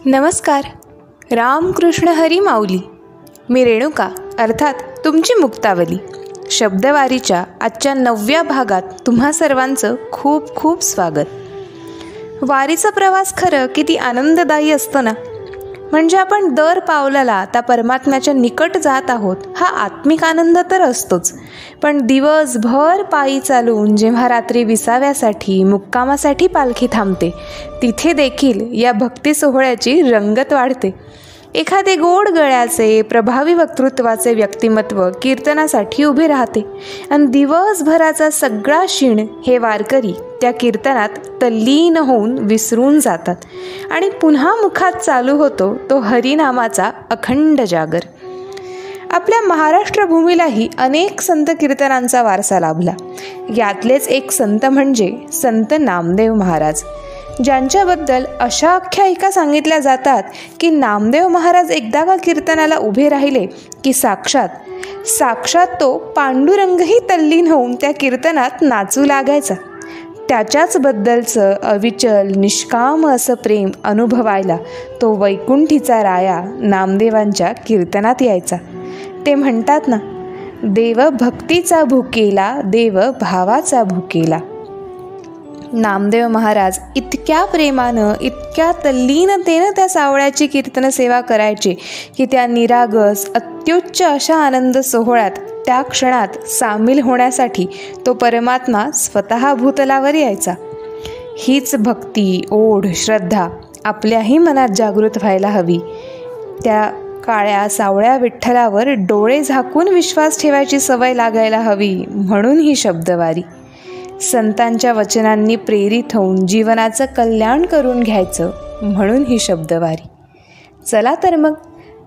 नमस्कार. रामकृष्ण हरी माऊली. मी रेणुका, अर्थात तुमची मुक्तावली. शब्दवारीच्या आजच्या 9व्या भागात तुम्हा सर्वांचं खूप खूप स्वागत. वारीचा प्रवास खरं किती आनंददायी असतो ना. म्हणजे आपण दर पावलाला त्या परमात्म्याच्या निकट जात आहोत हा आत्मिक आनंद तर असतोच, पण दिवसभर पायी चालून जेव्हा रात्री विसाव्यासाठी मुक्कामासाठी पालखी थांबते तिथे देखील या भक्ती सोहळ्याची रंगत वाढते. एखादे गोड गळ्याचे प्रभावी वक्तृत्वाचे व्यक्तिमत्व कीर्तनासाठी उभे राहते आणि दिवसभराचा सगळा शीण हे वारकरी त्या कीर्तनात तल्लीन होऊन विसरून जातात आणि पुन्हा मुखात चालू होतो तो हरिनामाचा अखंड जागर. आपल्या महाराष्ट्र भूमीलाही अनेक संत कीर्तनांचा वारसा लाभला. यातलेच एक संत म्हणजे संत नामदेव महाराज, ज्यांच्याबद्दल अशा आख्यायिका सांगितल्या जातात की नामदेव महाराज एकदा का कीर्तनाला उभे राहिले की साक्षात तो पांडुरंगही तल्लीन होऊन त्या कीर्तनात नाचू लागायचा. त्याच्याचबद्दलचं अविचल निष्काम असं प्रेम अनुभवायला तो वैकुंठीचा राया नामदेवांच्या कीर्तनात यायचा. ते म्हणतात ना, देव भक्तीचा भुकेला, देव भावाचा भुकेला. नामदेव महाराज इतक्या प्रेमानं, इतक्या तल्लीनतेनं त्या सावळ्याची कीर्तन सेवा करायचे की त्या निरागस अत्युच्च अशा आनंद सोहळ्यात त्या क्षणात सामील होण्यासाठी तो परमात्मा स्वतः भूतलावर यायचा. हीच भक्ती, ओढ, श्रद्धा आपल्याही मनात जागृत व्हायला हवी. त्या काळ्या सावळ्या विठ्ठलावर डोळे झाकून विश्वास ठेवायची सवय लागायला हवी. म्हणून ही शब्दवारी. संतांच्या वचनांनी प्रेरित होऊन जीवनाचं कल्याण करून घ्यायचं, म्हणून ही शब्दवारी. चला तर मग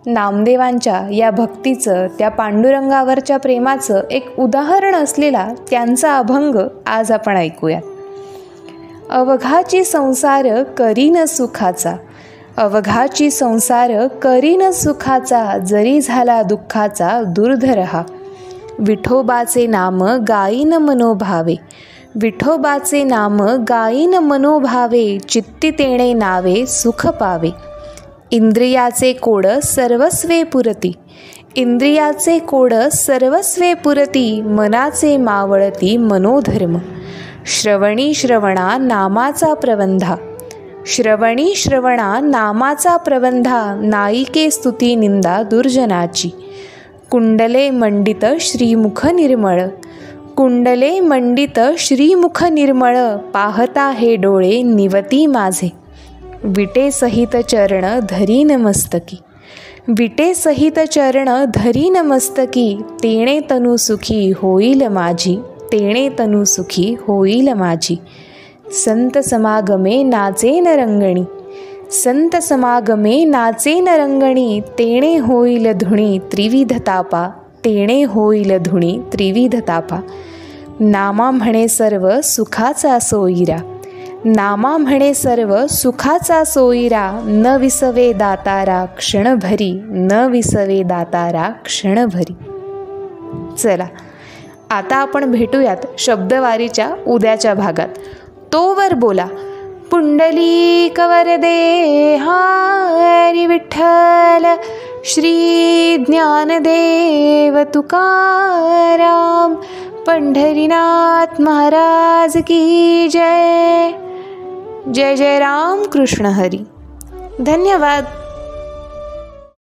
नामदेवांच्या या भक्तीचं, त्या पांडुरंगावरच्या प्रेमाचं एक उदाहरण असलेला त्यांचा अभंग आज आपण ऐकूया. अवघाची संसार करीन सुखाचा, अवघाची संसार करीन सुखाचा, जरी झाला दुःखाचा दुर्धर हा. विठोबाचे नाम गायीन मनोभावे, विठोबाचे नाम गायीन मनोभावे, चित्ती तेणे नावे सुख पावे. इंद्रियाचे कोड सर्वस्वे पुरती, इंद्रियाचे कोड सर्वस्वे पुरती, मनाचे मावळती मनोधर्म. श्रवणी श्रवणा नामाचा प्रबंधा, श्रवणी श्रवणा नामाचा प्रबंधा, नायिके स्तुती निंदा दुर्जनाची. कुंडले मंडित श्रीमुख निर्मळ, कुंडले मंडित श्रीमुख निर्मळ, पाहता हे डोळे निवती माझे. विटे सहित चरण धरीन मस्तकी, विटे सहित चरण धरीन मस्तकी, तेणे तनु सुखी होईल माझी, तेणे तनु सुखी होईल माझी. संत समागमे नाचेन रंगणी, संत समागमे नाचेन रंगणी, तेणे होईल धुणी त्रिविध तापा, तेणे होईल धुणी त्रिविध तापा. नामा म्हणे सर्व सुखाचा सोयीरा, नामा म्हणे सर्व सुखाचा सोयीरा, न विसवे दातारा क्षणभरी, न विसवे दातारा क्षणभरी. चला आता आपण भेटूयात शब्दवारीच्या उद्याच्या भागात. तोवर बोला पुंडलिक वरदे हरी विठ्ठल, श्री ज्ञानदेव तुकाराम, पंढरीनाथ महाराज की जय. जय जय राम कृष्ण हरी. धन्यवाद.